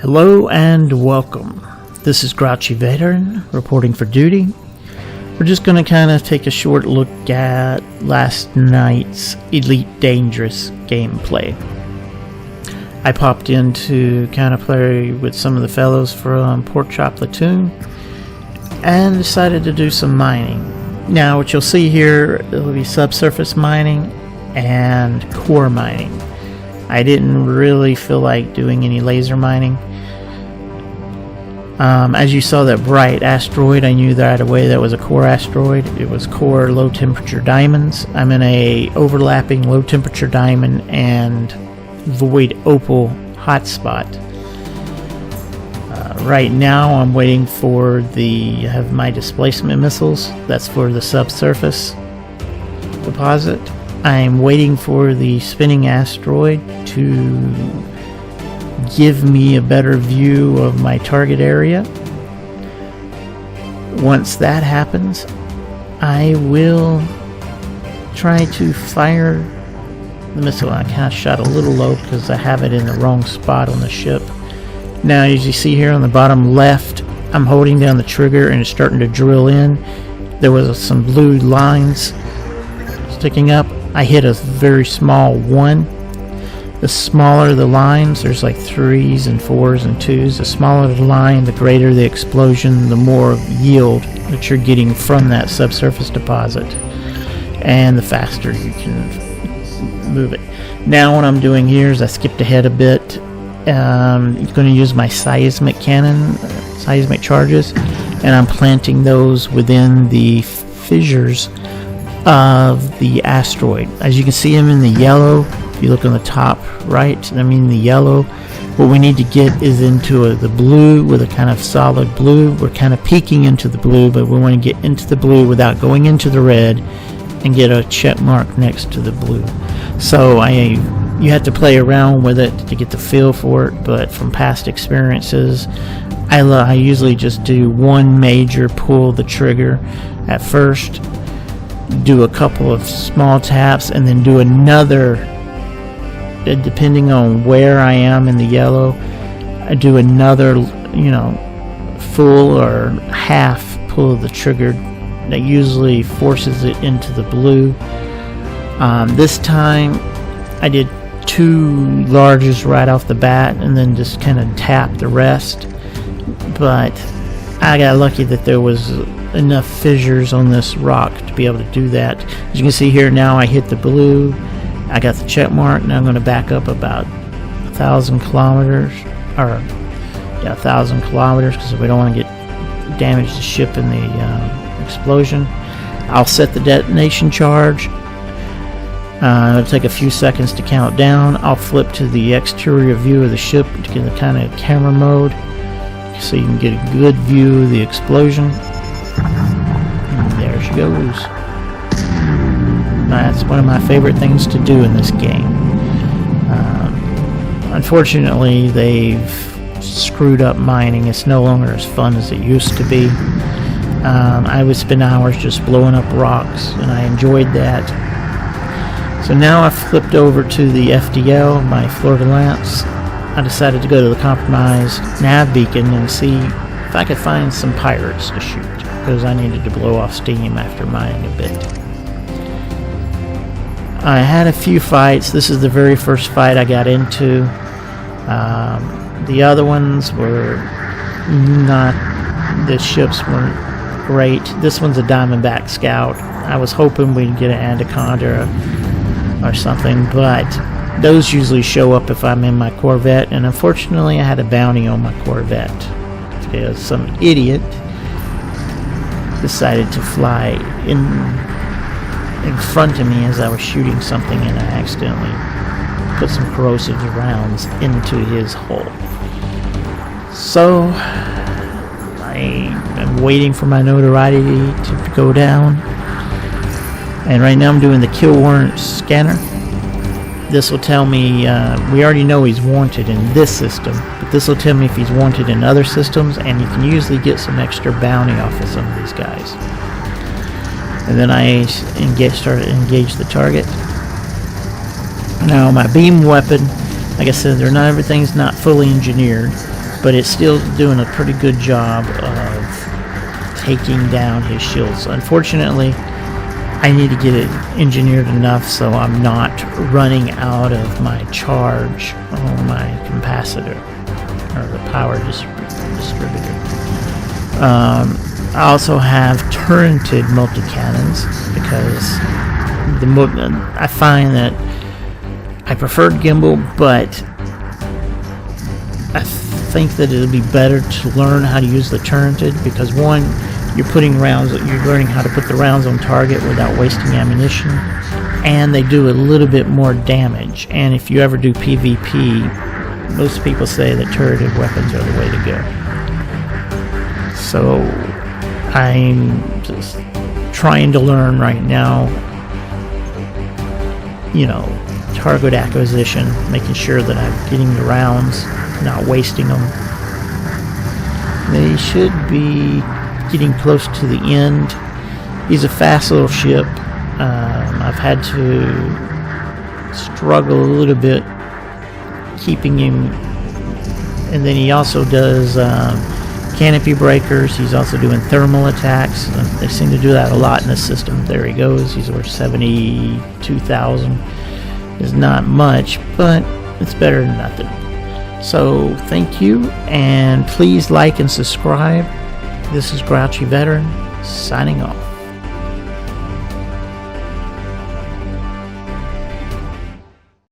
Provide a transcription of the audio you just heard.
Hello and welcome. This is Grouchy Veteran reporting for duty. We're just going to kind of take a short look at last night's Elite Dangerous gameplay. I popped in to kind of play with some of the fellows from Pork Chop Platoon and decided to do some mining. Now what you'll see here, it'll be subsurface mining and core mining. I didn't really feel like doing any laser mining. As you saw that bright asteroid, I knew right away that was a core asteroid. It was core low temperature diamonds. I'm in a overlapping low temperature diamond and void opal hotspot. Right now I'm waiting for I have my displacement missiles. That's for the subsurface deposit. I'm waiting for the spinning asteroid to give me a better view of my target area. Once that happens, I will try to fire the missile. I kind of shot a little low because I have it in the wrong spot on the ship. Now as you see here on the bottom left, I'm holding down the trigger and it's starting to drill in. There was some blue lines sticking up. I hit a very small one. The smaller the lines, there's like 3s and 4s and 2s. The smaller the line, the greater the explosion, the more yield that you're getting from that subsurface deposit, and the faster you can move it. Now what I'm doing here is I skipped ahead a bit. I'm going to use my seismic cannon, seismic charges, and I'm planting those within the fissures of the asteroid. As you can see, I'm in the yellow. If you look on the top right, I mean the yellow. What we need to get is into the blue with a kind of solid blue. We're kind of peeking into the blue, but we want to get into the blue without going into the red and get a check mark next to the blue. So you have to play around with it to get the feel for it, but from past experiences, I usually just do one major pull the trigger at first, do a couple of small taps, and then do another, depending on where I am in the yellow, I do another, full or half pull of the trigger that usually forces it into the blue. This time I did 2 larges right off the bat and then just kind of tap the rest, but I got lucky that there was enough fissures on this rock to be able to do that. As you can see here, now I hit the blue, I got the check mark. Now I'm going to back up about 1,000 kilometers, or 1,000 kilometers, because we don't want to get damage the ship in the explosion. I'll set the detonation charge. It'll take a few seconds to count down. I'll flip to the exterior view of the ship to get the kind of camera mode so you can get a good view of the explosion. And there she goes. That's one of my favorite things to do in this game. Unfortunately, they've screwed up mining. It's no longer as fun as it used to be. I would spend hours just blowing up rocks, and I enjoyed that. So now I've flipped over to the FDL, my Fleur de Lance. I decided to go to the compromised nav beacon and see if I could find some pirates to shoot, because I needed to blow off steam after mining a bit. I had a few fights. This is the very first fight I got into. The other ones were not, the ships weren't great. This one's a Diamondback Scout. I was hoping we'd get an Anaconda or something, but those usually show up if I'm in my Corvette, and unfortunately I had a bounty on my Corvette because some idiot decided to fly in front of me as I was shooting something, and I accidentally put some corrosive rounds into his hull. So I am waiting for my notoriety to go down, and right now I'm doing the kill warrant scanner. This will tell me, we already know he's wanted in this system, but this will tell me if he's wanted in other systems, and you can usually get some extra bounty off of some of these guys. And then I start to engage the target. Now my beam weapon, like I said, everything's not fully engineered. but it's still doing a pretty good job of taking down his shields. Unfortunately, I need to get it engineered enough so I'm not running out of my charge on my capacitor, or the power distributor. I also have turreted multi-cannons because I find that I preferred gimbal, but I think that it'll be better to learn how to use the turreted, because one, you're learning how to put the rounds on target without wasting ammunition, and they do a little bit more damage. And if you ever do PvP, most people say that turreted weapons are the way to go. So I'm just trying to learn right now, target acquisition, making sure that I'm getting the rounds, not wasting them. They should be getting close to the end. He's a fast little ship. I've had to struggle a little bit keeping him, and then he also does canopy breakers. He's also doing thermal attacks. They seem to do that a lot in this system. There he goes. He's worth 72,000. It's not much, but it's better than nothing. So thank you, and please like and subscribe. This is Grouchy Veteran, signing off.